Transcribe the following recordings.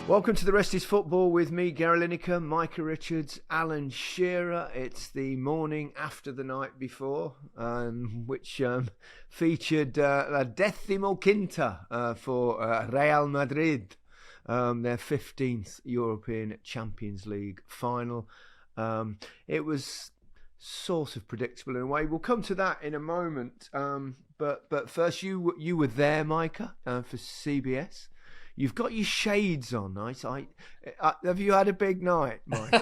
Welcome to The Rest is Football with me, Gary Lineker, Micah Richards, Alan Shearer. It's the morning after the night before, which featured La Decimoquinta for Real Madrid, their 15th European Champions League final. It was sort of predictable in a way. We'll come to that in a moment. But first, you were there, Micah, for CBS. You've got your shades on, right? Have you had a big night, Micah?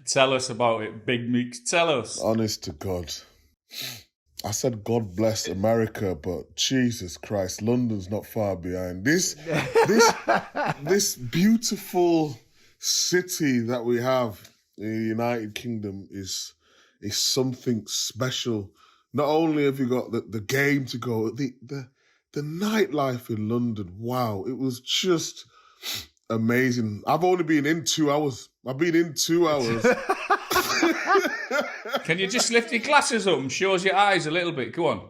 Tell us about it, Big Meeks. Tell us. Honest to God. I said God bless America, but Jesus Christ, London's not far behind. This beautiful city that we have in the United Kingdom is something special. Not only have you got the game to go, the nightlife in London, wow, it was just amazing. I've only been in 2 hours. I've been in 2 hours. Can you just lift your glasses up and show us your eyes a little bit? Go on.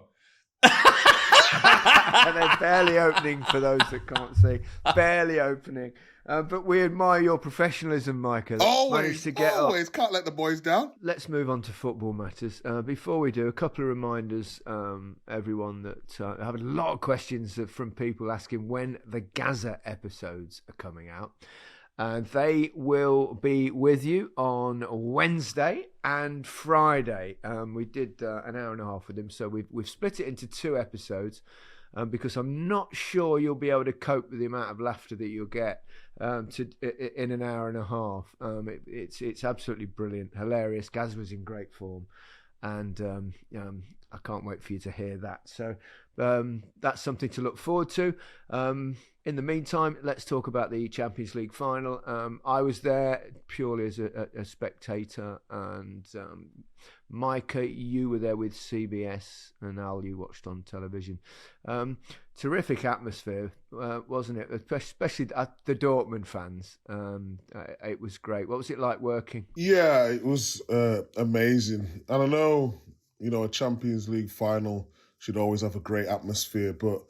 And they're barely opening for those that can't see. Barely opening. But we admire your professionalism, Micah. Always. Can't let the boys down. Let's move on to football matters. Before we do, a couple of reminders, everyone, that I have a lot of questions from people asking when the Gaza episodes are coming out. They will be with you on Wednesday and Friday. We did an hour and a half with them, so we've split it into 2 episodes. Because I'm not sure you'll be able to cope with the amount of laughter that you'll get in an hour and a half. It's absolutely brilliant, hilarious. Gaz was in great form, and I can't wait for you to hear that. So that's something to look forward to. In the meantime, let's talk about the Champions League final. I was there purely as a spectator, and Micah, you were there with CBS, and Al, you watched on television. Terrific atmosphere, wasn't it? Especially the Dortmund fans. It was great. What was it like working? Yeah, it was amazing. And I know, a Champions League final should always have a great atmosphere, but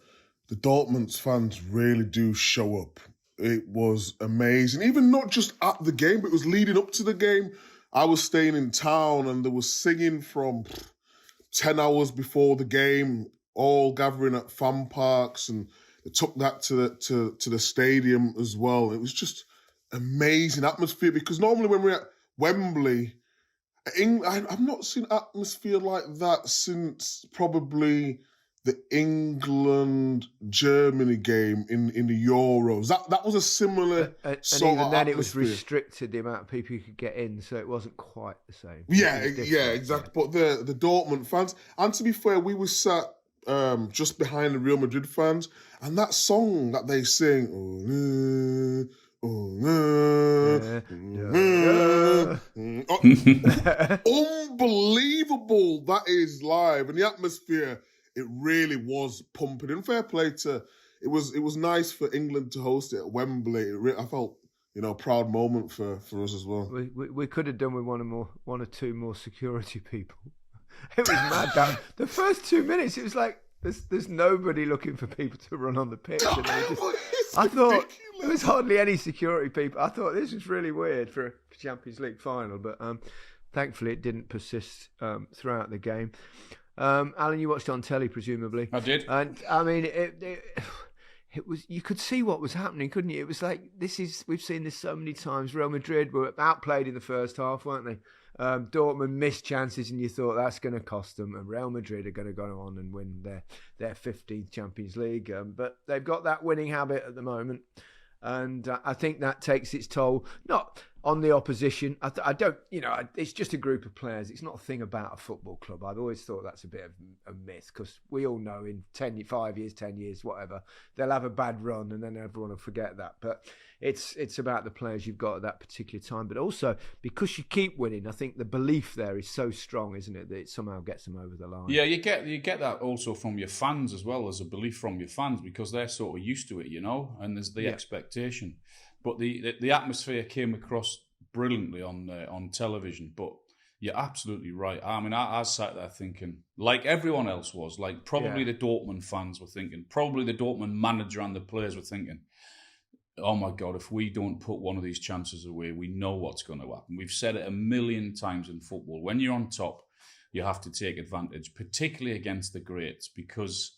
the Dortmund fans really do show up. It was amazing. Even not just at the game, but it was leading up to the game. I was staying in town and there was singing from 10 hours before the game, all gathering at fan parks, and they took that to the stadium as well. It was just amazing atmosphere, because normally when we're at Wembley, I've not seen atmosphere like that since probably the England-Germany game in the Euros. That was a similar sort of then atmosphere. It was restricted, the amount of people you could get in, so it wasn't quite the same. Yeah, exactly. Yeah. But the Dortmund fans, and to be fair, we were sat just behind the Real Madrid fans, and that song that they sing, unbelievable. That is live, and the atmosphere, it really was pumping. And fair play to, it was nice for England to host it at Wembley. I felt, a proud moment for us as well. We could have done with one or two more security people. It was mad. That the first 2 minutes, it was like there's nobody looking for people to run on the pitch. And I thought there was hardly any security people. I thought this was really weird for a Champions League final, but thankfully it didn't persist throughout the game. Alan, you watched it on telly, presumably. I did. And I mean, it was, you could see what was happening, couldn't you? It was like, we've seen this so many times. Real Madrid were outplayed in the first half, weren't they? Dortmund missed chances, and you thought that's going to cost them, and Real Madrid are going to go on and win their 15th Champions League. But they've got that winning habit at the moment, and I think that takes its toll, not on the opposition. I don't, it's just a group of players. It's not a thing about a football club. I've always thought that's a bit of a myth, because we all know in 5 years, 10 years, whatever, they'll have a bad run and then everyone will forget that. But it's about the players you've got at that particular time. But also, because you keep winning, I think the belief there is so strong, isn't it, that it somehow gets them over the line. Yeah, you get that also from your fans as well, as a belief from your fans, because they're sort of used to it, and there's the expectation. But the atmosphere came across brilliantly on television. But You're absolutely right. I mean, I sat there thinking, like everyone else was, like probably the Dortmund fans were thinking, probably the Dortmund manager and the players were thinking, oh my God, if we don't put one of these chances away, we know what's going to happen. We've said it a million times in football. When you're on top, you have to take advantage, particularly against the greats, because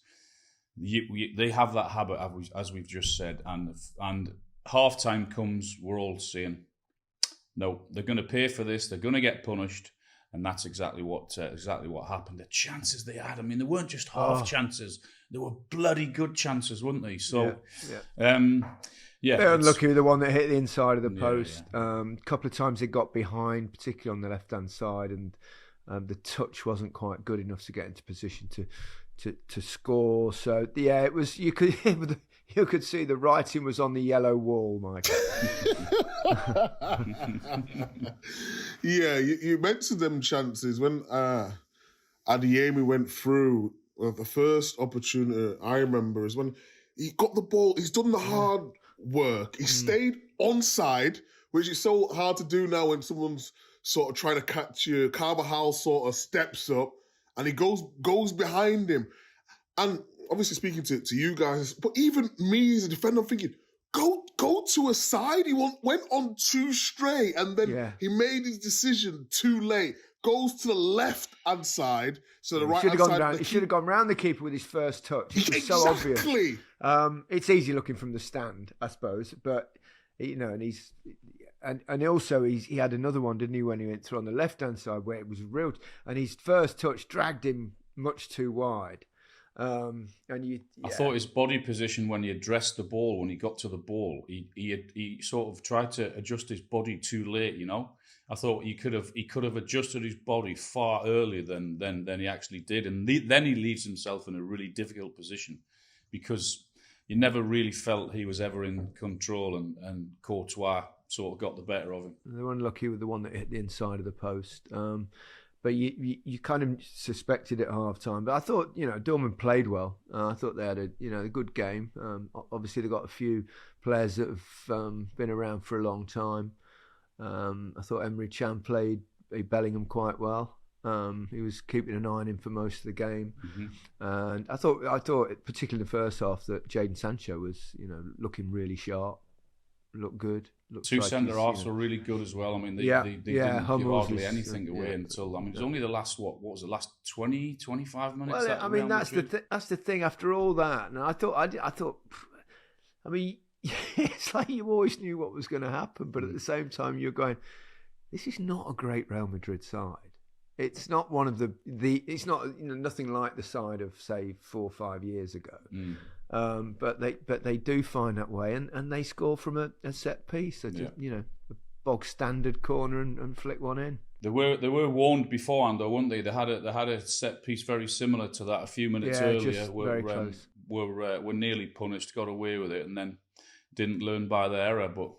they have that habit, as we've just said. And half-time comes, we're all saying, no, they're going to pay for this. They're going to get punished, and that's exactly what happened. The chances they had, I mean, they weren't just half chances; they were bloody good chances, weren't they? So, they're unlucky with the one that hit the inside of the post. A couple of times they got behind, particularly on the left-hand side, and the touch wasn't quite good enough to get into position to score. So it was. You could see the writing was on the yellow wall, Mike. Yeah, you mentioned them chances when Adeyemi went through. The first opportunity I remember is when he got the ball. He's done the hard work. He stayed onside, which is so hard to do now when someone's sort of trying to catch you. Carvajal sort of steps up and he goes behind him. And obviously speaking to you guys, but even me as a defender, I'm thinking, go to a side. He went on too straight, and then he made his decision too late. Goes to the left-hand side, so the right-hand side... He should have gone round the keeper with his first touch. It was so obvious. It's easy looking from the stand, I suppose, but, and he's... And also he had another one, didn't he, when he went through on the left-hand side where it was real... And his first touch dragged him much too wide. I thought his body position when he addressed the ball, when he got to the ball, he sort of tried to adjust his body too late. I thought he could have adjusted his body far earlier than he actually did, and then he leaves himself in a really difficult position because you never really felt he was ever in control, and Courtois sort of got the better of him. They were unlucky with the one that hit the inside of the post. But you kind of suspected at half-time. But I thought, Dortmund played well. I thought they had a good game. Obviously, they've got a few players that have been around for a long time. I thought Emre Can played Bellingham quite well. He was keeping an eye on him for most of the game. Mm-hmm. And I thought, particularly in the first half, that Jadon Sancho was, looking really sharp. Looked good. Two centre-halves were really good as well. I mean, they didn't give hardly anything away until... I mean, it was only the last, what was the last 20, 25 minutes? Well, I mean, that's the thing. After all that, and I thought, I mean, it's like you always knew what was going to happen, but at the same time, you're going, this is not a great Real Madrid side. It's not one of the it's not nothing like the side of, say, 4 or 5 years ago. But they do find that way, and they score from a set piece, a bog standard corner and flick one in. They were warned beforehand, though, weren't they? They had a set piece very similar to that a few minutes earlier. Just very close. Were nearly punished, got away with it, and then didn't learn by their error. But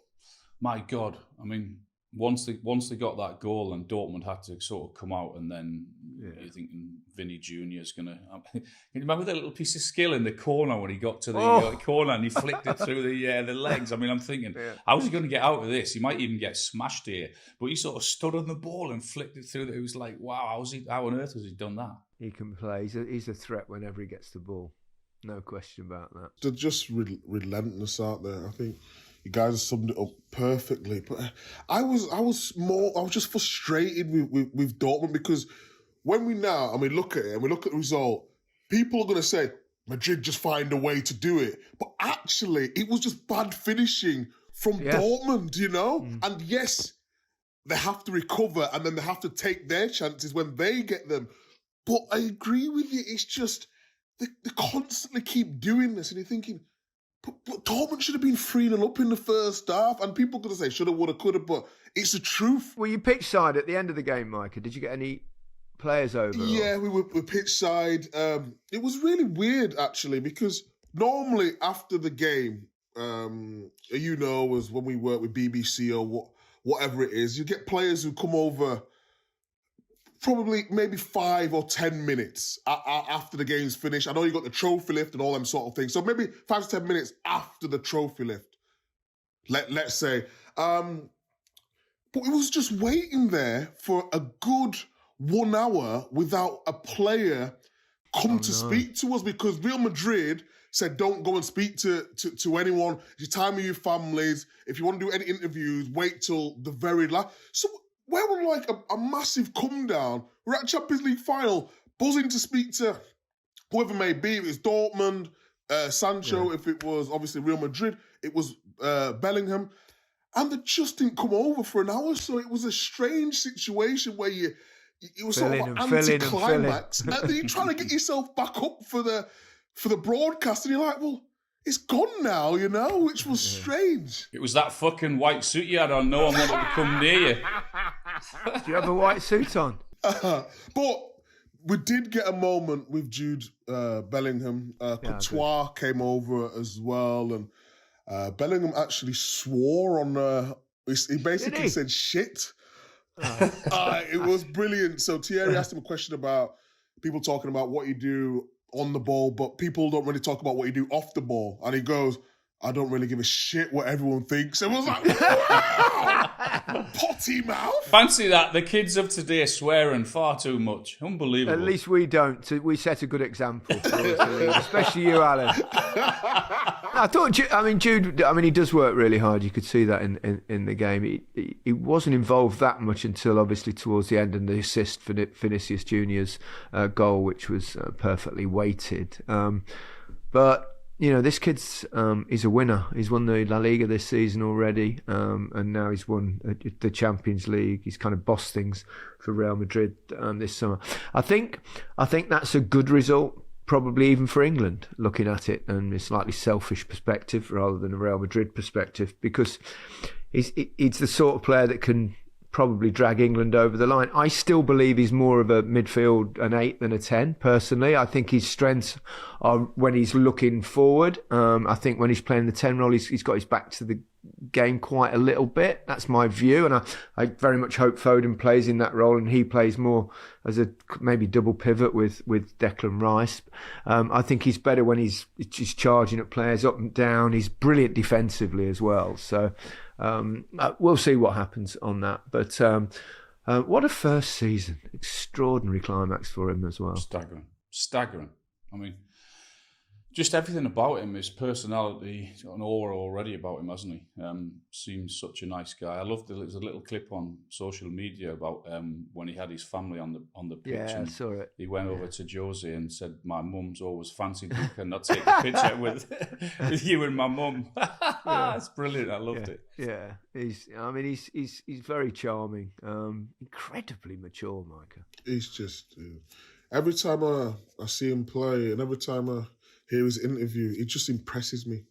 my God, I mean, once they got that goal, and Dortmund had to sort of come out, and then you're thinking Vini Jr. is going to... Can you remember that little piece of skill in the corner when he got to the corner and he flicked it through the legs? I mean, I'm thinking, how's he going to get out of this? He might even get smashed here. But he sort of stood on the ball and flicked it through. It was like, wow, how on earth has he done that? He can play. He's a threat whenever he gets the ball. No question about that. They're just relentless out there, I think. You guys summed it up perfectly, but I was just frustrated with Dortmund because when we look at it and we look at the result, people are going to say Madrid just find a way to do it, but actually it was just bad finishing from Dortmund, And yes, they have to recover and then they have to take their chances when they get them. But I agree with you. It's just they constantly keep doing this, and you're thinking, but Dortmund should have been 3-0 up in the first half, and people are going to say shoulda, woulda, coulda, but it's the truth. Were you pitch side at the end of the game, Micah? Did you get any players over? Yeah, we were pitch side. It was really weird, actually, because normally after the game, was when we work with BBC or whatever it is, you get players who come over probably maybe 5 or 10 minutes after the game's finished. I know you got the trophy lift and all them sort of things. So maybe 5 to 10 minutes after the trophy lift, let's say. But he was just waiting there for a good 1 hour without a player come to speak to us, because Real Madrid said, don't go and speak to anyone. It's your time with your families. If you want to do any interviews, wait till the very last. So we're on like a massive come down. We're at Champions League final, buzzing to speak to whoever it may be. It was Dortmund, Sancho. If it was obviously Real Madrid, it was Bellingham. And they just didn't come over for an hour. So it was a strange situation where it was sort of an anticlimax. And then you're trying to get yourself back up for the broadcast, and you're like, well, it's gone now, which was strange. It was that fucking white suit you had on. No one wanted to come near you. Do you have a white suit on? But we did get a moment with Jude Bellingham. Courtois came over as well, and Bellingham actually swore on... he basically said shit. It was brilliant. So Thierry asked him a question about people talking about what you do on the ball, but people don't really talk about what you do off the ball. And he goes, I don't really give a shit what everyone thinks. And I was like, wow! Potty mouth. Fancy that. The kids of today are swearing far too much. Unbelievable. At least we don't. We set a good example for us, especially you, Alan. I thought, Jude, he does work really hard. You could see that in the game. He wasn't involved that much until obviously towards the end, and the assist for Vinicius Junior's goal, which was perfectly weighted. But this kid's he's a winner. He's won the La Liga this season already, and now he's won the Champions League. He's kind of bossed things for Real Madrid this summer. I think that's a good result, probably even for England, looking at it in a slightly selfish perspective rather than a Real Madrid perspective, because he's the sort of player that can probably drag England over the line. I still believe he's more of a midfield, an 8 than a 10, personally. I think his strengths are when he's looking forward. I think when he's playing the 10 role, he's got his back to the game quite a little bit. That's my view, and I very much hope Foden plays in that role and he plays more as a maybe double pivot with Declan Rice. I think he's better when he's charging at players up and down. He's brilliant defensively as well. So we'll see what happens on that. But what a first season. Extraordinary climax for him as well. Staggering. I mean, just everything about him, his personality, he's got an aura already about him, hasn't he? Seems such a nice guy. I loved there's a little clip on social media about when he had his family on the pitch. Yeah, I saw it. He went over to Josie and said, "My mum's always fancied you, can not take a picture with you and my mum." It's brilliant. I loved it. Yeah, he's very charming. Incredibly mature, Micah. He's just every time I see him play, and every time I hear his interview, it just impresses me.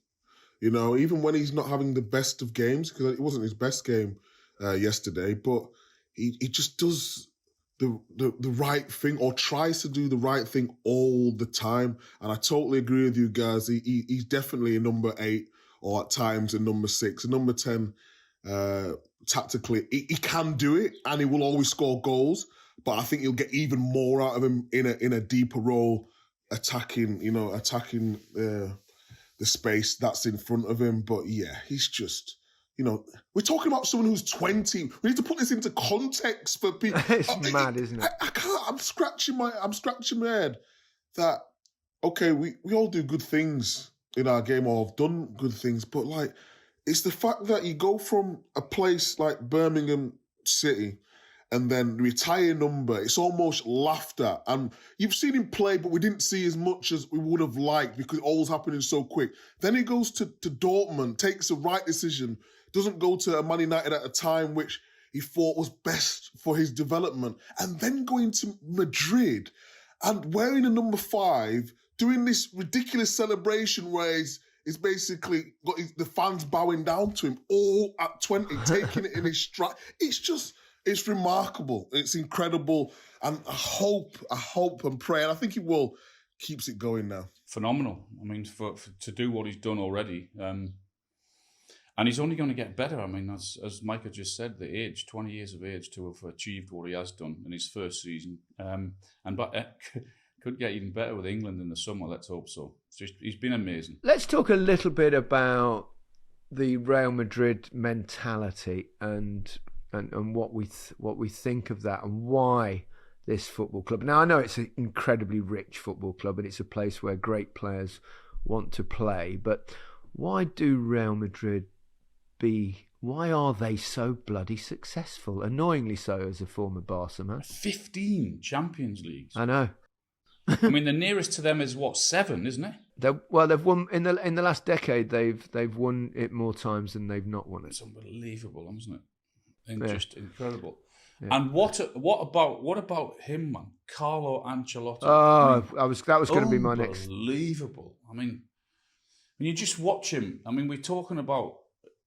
Even when he's not having the best of games, because it wasn't his best game yesterday, but he just does the right thing, or tries to do the right thing all the time. And I totally agree with you guys. He's definitely a number 8, or at times a number 6, a number 10. Tactically, he can do it, and he will always score goals. But I think you'll get even more out of him in a deeper role, attacking the space that's in front of him. But yeah, he's just, we're talking about someone who's 20. We need to put this into context for people. It's mad, isn't it? I can't. I'm scratching my head that, okay, we all do good things in our game, or have done good things, but like, it's the fact that you go from a place like Birmingham City and then retire number, it's almost laughed at. And you've seen him play, but we didn't see as much as we would have liked because it all was happening so quick. Then he goes to Dortmund, takes the right decision, doesn't go to a Man United at a time which he thought was best for his development, and then going to Madrid and wearing a number 5, doing this ridiculous celebration where he's basically got the fans bowing down to him all at 20, taking it in his stride. It's remarkable. It's incredible. And I hope and pray, and I think he will, keeps it going now. Phenomenal. I mean, for to do what he's done already. And he's only going to get better. I mean, as Micah just said, the age, 20 years of age to have achieved what he has done in his first season. But could get even better with England in the summer. Let's hope so. He's been amazing. Let's talk a little bit about the Real Madrid mentality and and what we think of that and why this football club. Now I know it's an incredibly rich football club and it's a place where great players want to play, but why do Real Madrid why are they so bloody successful? Annoyingly so, as a former Barca man. 15 Champions Leagues. I know. I mean, the nearest to them is 7, isn't it? They've won in the last decade. They've won it more times than they've not won it. It's unbelievable, isn't it? Just incredible. Yeah. And what about him, man? Carlo Ancelotti. Oh, that was going to be my next. Unbelievable. I mean, when you just watch him. I mean, we're talking about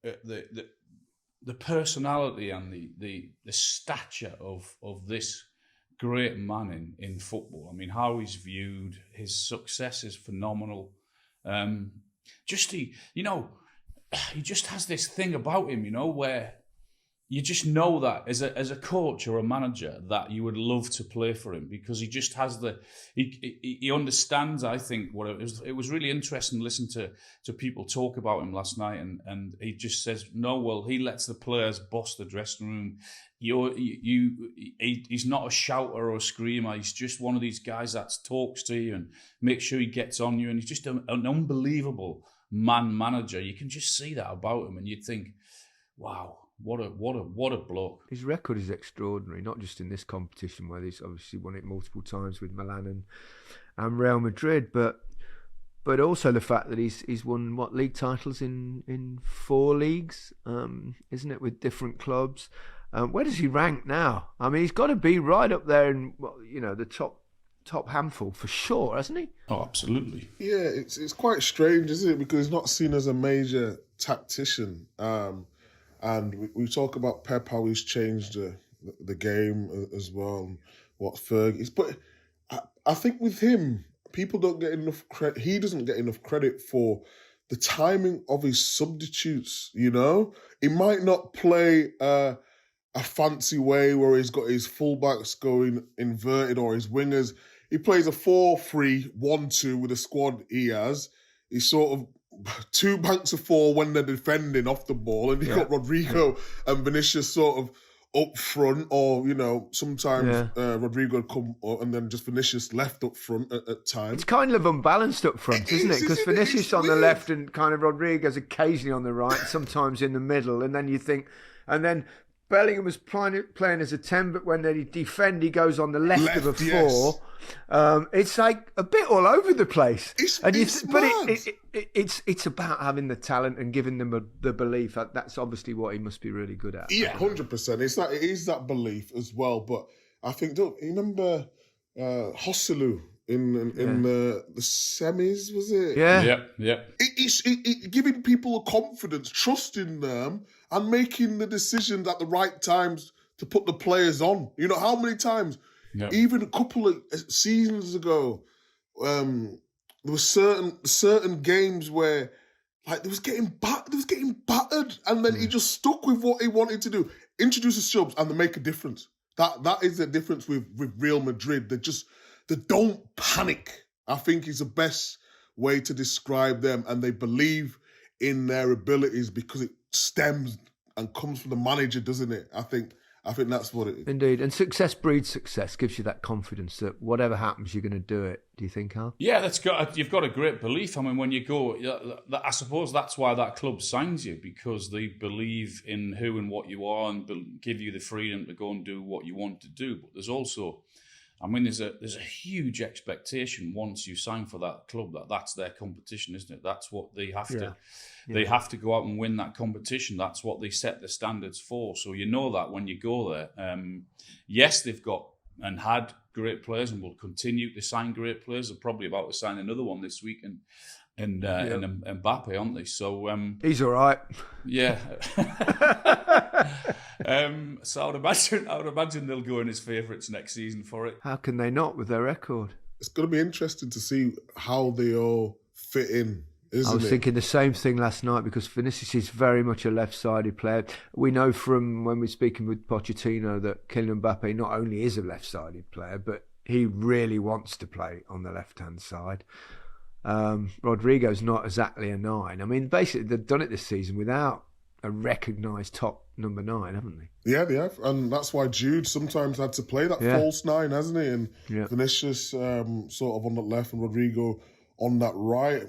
the personality and the stature of this great man in football. I mean, how he's viewed, his success is phenomenal. He just has this thing about him, where you just know that as a coach or a manager that you would love to play for him, because he just has he understands, I think, what it was really interesting to listen to people talk about him last night, and he just says, no, well, he lets the players boss the dressing room. He's not a shouter or a screamer. He's just one of these guys that talks to you and makes sure he gets on you, and he's just an unbelievable manager. You can just see that about him, and you'd think, wow. What a bloke. His record is extraordinary, not just in this competition where he's obviously won it multiple times with Milan and Real Madrid, but also the fact that he's won league titles in 4 leagues, isn't it, with different clubs. Where does he rank now? I mean, he's got to be right up there in the top handful for sure, hasn't he? Oh, absolutely. Yeah, it's quite strange, isn't it? Because he's not seen as a major tactician. And we talk about Pep, how he's changed the game as well, and what Ferg is. But I think with him, people don't get enough credit. He doesn't get enough credit for the timing of his substitutes, He might not play a fancy way where he's got his fullbacks going inverted or his wingers. He plays a 4-3-1-2 with the squad he has. He's sort of 2 banks of 4 when they're defending off the ball, and you've got Rodrigo and Vinicius sort of up front, or sometimes Rodrigo would come and then just Vinicius left up front at times. It's kind of unbalanced up front, isn't it? Because Vinicius on the left and kind of Rodriguez occasionally on the right, sometimes in the middle, and then you think, and then Bellingham was playing as a 10, but when they defend, he goes on the left of a 4. Yes. It's like a bit all over the place. It's about having the talent and giving them the belief. That's obviously what he must be really good at. Yeah, 100%. It is that belief as well. But I think, you remember Hosselu in the semis, was it? Yeah. It's giving people a confidence, trusting them, and making the decisions at the right times to put the players on. How many times? Yep. Even a couple of seasons ago, there were certain games where, like, they was getting battered, and then he just stuck with what he wanted to do. Introduce the subs, and they make a difference. That is the difference with Real Madrid. They don't panic, I think, is the best way to describe them, and they believe in their abilities because it stems and comes from the manager, doesn't it? I think that's what it is. Indeed. And success breeds success, gives you that confidence that whatever happens, you're going to do it. Do you think, Carl? Yeah, you've got a great belief. I mean, when you go, I suppose that's why that club signs you, because they believe in who and what you are and give you the freedom to go and do what you want to do. But there's also, I mean, there's a huge expectation once you sign for that club that's their competition, isn't it? That's what they have to. They have to go out and win that competition. That's what they set the standards for. So you know that when you go there. Yes, they've got and had great players and will continue to sign great players. They're probably about to sign another one this week, and Mbappe, aren't they? So he's all right. Yeah. So I would imagine they'll go in as favourites next season for it. How can they not with their record? It's going to be interesting to see how they all fit in. I was thinking the same thing last night, because Vinicius is very much a left-sided player. We know from when we're speaking with Pochettino that Kylian Mbappé not only is a left-sided player, but he really wants to play on the left-hand side. Rodrigo's not exactly a 9. I mean, basically, they've done it this season without a recognised top number 9, haven't they? Yeah, they have. And that's why Jude sometimes had to play that false 9, hasn't he? And Vinicius sort of on the left and Rodrigo on that right.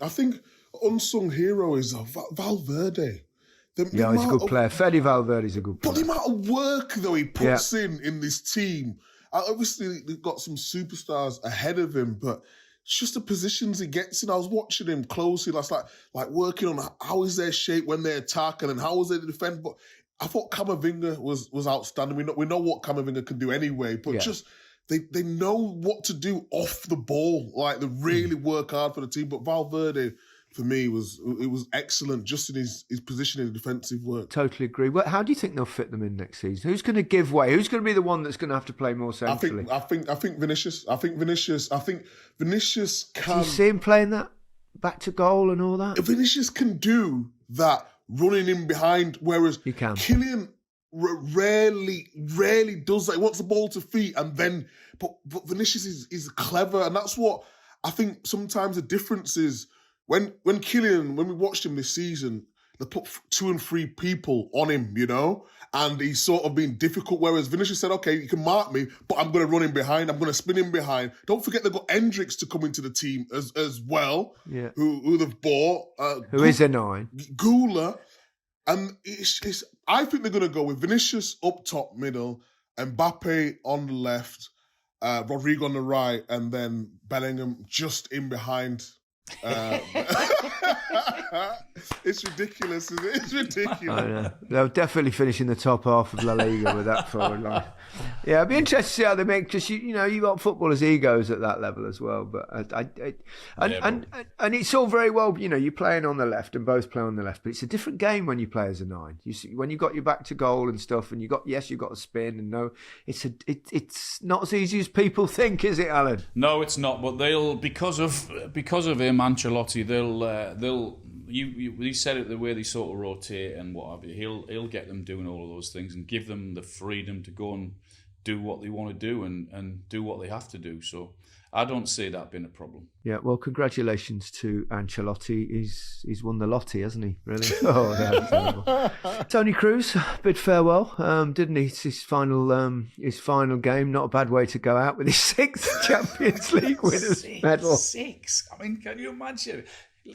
I think unsung hero is Valverde. He's a good player. Fede Valverde's a good player. But the amount of work, though, he puts in this team. Obviously, they've got some superstars ahead of him, but it's just the positions he gets in. I was watching him closely last night, like working on how is their shape when they attack and then how is they defend. But I thought Camavinga was outstanding. We know what Camavinga can do anyway, but just they know what to do off the ball. Like, they really work hard for the team. But Valverde, for me, was excellent just in his position in defensive work. Totally agree. Well, how do you think they'll fit them in next season? Who's going to give way? Who's going to be the one that's going to have to play more centrally? I think Vinicius. I think Vinicius can. Do you see him playing that back to goal and all that? Vinicius can do that, running in behind, whereas Kylian rarely does that. He wants the ball to feet, and then but Vinicius is clever, and that's what I think. Sometimes the difference is. When we watched him this season, they put 2 and 3 people on him, and he's sort of been difficult. Whereas Vinicius said, okay, you can mark me, but I'm going to run in behind. I'm going to spin in behind. Don't forget they've got Hendricks to come into the team as well, who they've bought. Who is a 9. Gula. And I think they're going to go with Vinicius up top middle, Mbappe on the left, Rodrigo on the right, and then Bellingham just in behind. It's ridiculous, isn't it? It's ridiculous. I know. They'll definitely finish in the top half of La Liga with that forward line. Yeah, it'd be interesting to see how they make, because you got footballers' egos at that level as well. But and it's all very well, you're playing on the left and both play on the left, but it's a different game when you play as a 9. You see, when you got your back to goal and stuff, and you've got a spin, and it's not as easy as people think, is it, Alan? No, it's not. But they'll because of him, Ancelotti, he said it the way they sort of rotate and what have you. He'll get them doing all of those things and give them the freedom to go and do what they want to do and do what they have to do. So I don't see that being a problem. Yeah, well, congratulations to Ancelotti. He's won the lottery, hasn't he? Really? Oh, that's terrible. Tony Cruz, bid farewell, didn't he? It's his final game. Not a bad way to go out with his 6th Champions League winners medal. 6. I mean, can you imagine?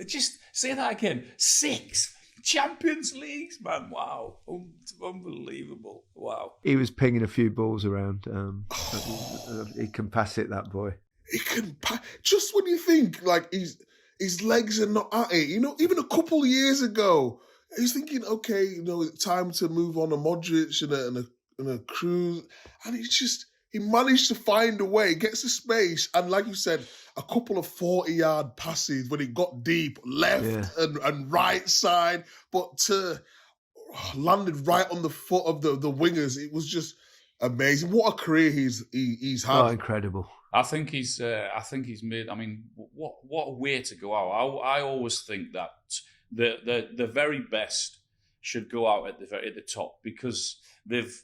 Just say that again. 6 Champions Leagues, man. Wow. Unbelievable. Wow. He was pinging a few balls around. He can pass it, that boy. He can pass. Just when you think, like, his legs are not at it. Even a couple of years ago, he's thinking, okay, it's time to move on to Modric and a Cruz. And he managed to find a way, gets the space, and like you said, a couple of 40-yard passes when he got deep, left and right side, but landed right on the foot of the wingers. It was just amazing. What a career he's had. Oh, incredible. I think he's made. I mean, what a way to go out. I always think that the very best should go out at the top, because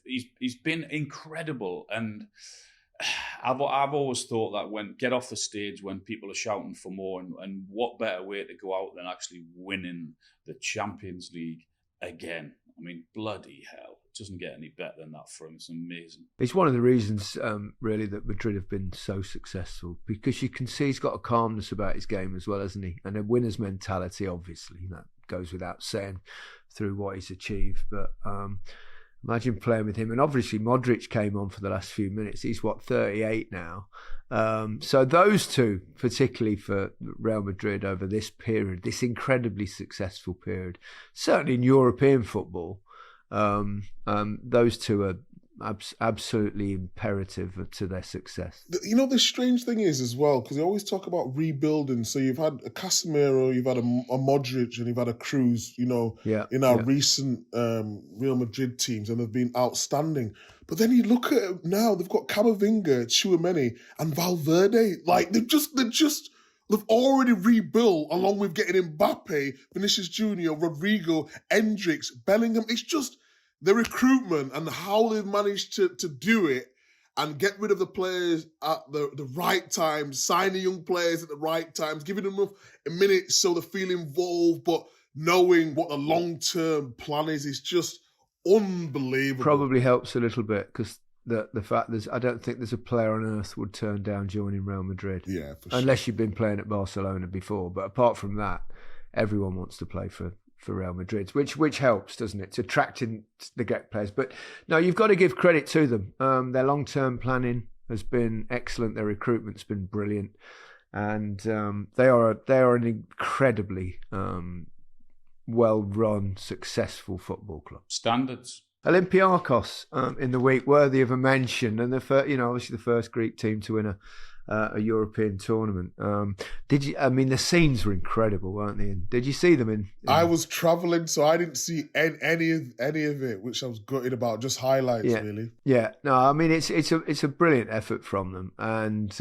he's been incredible, and I've always thought that get off the stage when people are shouting for more, and what better way to go out than actually winning the Champions League again. I mean, bloody hell. It doesn't get any better than that for him. It's amazing. It's one of the reasons, really, that Madrid have been so successful, because you can see he's got a calmness about his game as well, hasn't he? And a winner's mentality, obviously. That goes without saying through what he's achieved. But imagine playing with him. And obviously Modric came on for the last few minutes. He's, 38 now? So those two, particularly for Real Madrid over this period, this incredibly successful period, certainly in European football, those two are absolutely imperative to their success. The strange thing is as well, because they always talk about rebuilding. So you've had a Casemiro, you've had a Modric, and you've had a Cruz, in our recent Real Madrid teams, and they've been outstanding. But then you look at it now, they've got Camavinga, Tchouaméni, and Valverde. Like, they've already rebuilt, along with getting Mbappe, Vinicius Junior, Rodrigo, Hendricks, Bellingham. It's just the recruitment and how they've managed to do it and get rid of the players at the right time, sign the young players at the right times, giving them a minute so they feel involved, but knowing what the long-term plan is just unbelievable. Probably helps a little bit because the fact I don't think there's a player on earth would turn down joining Real Madrid. Yeah, for sure. Unless you've been playing at Barcelona before. But apart from that, everyone wants to play for Real Madrid, which helps, doesn't it? It's attracting the great players. But no, you've got to give credit to them. Their long-term planning has been excellent. Their recruitment's been brilliant. And they are an incredibly well-run, successful football club. Standards. Olympiacos in the week, worthy of a mention, and obviously the first Greek team to win a European tournament. Did you? I mean, the scenes were incredible, weren't they? And did you see them in? I was travelling, so I didn't see any of it, which I was gutted about. Just highlights, really. Yeah, no, I mean it's a brilliant effort from them, and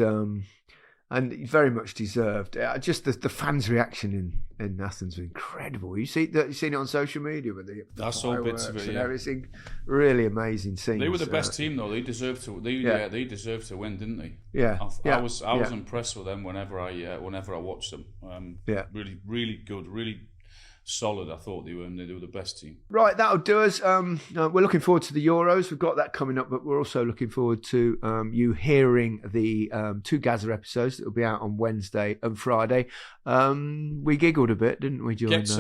very much deserved. Just the fans' reaction in Athens was incredible. You've seen it on social media with the I saw bits of it. And yeah, everything. Really amazing scenes. they were the best team, though. They deserved to. They deserved to win, didn't they? Yeah, I was impressed with them whenever I watched them. Really, really good, really solid. I thought they were the best team. Right, that'll do us. We're looking forward to the Euros. We've got that coming up, but we're also looking forward to you hearing the 2 Gaza episodes that will be out on Wednesday and Friday. We giggled a bit, didn't we, during those?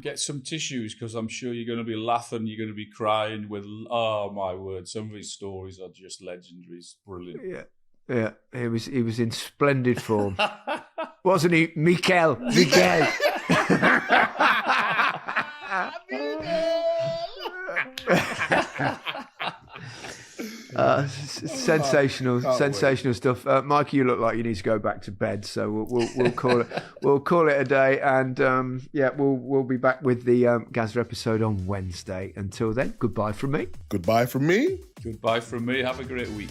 Get some tissues, because I'm sure you're going to be laughing, you're going to be crying with, oh my word, some of his stories are just legendary. It's brilliant. Yeah, he was in splendid form. Wasn't he? Micah. Sensational stuff. Micah, you look like you need to go back to bed, so we'll call it a day, and we'll be back with the Gaza episode on Wednesday. Until then, goodbye from me. Goodbye from me. Goodbye from me. Have a great week.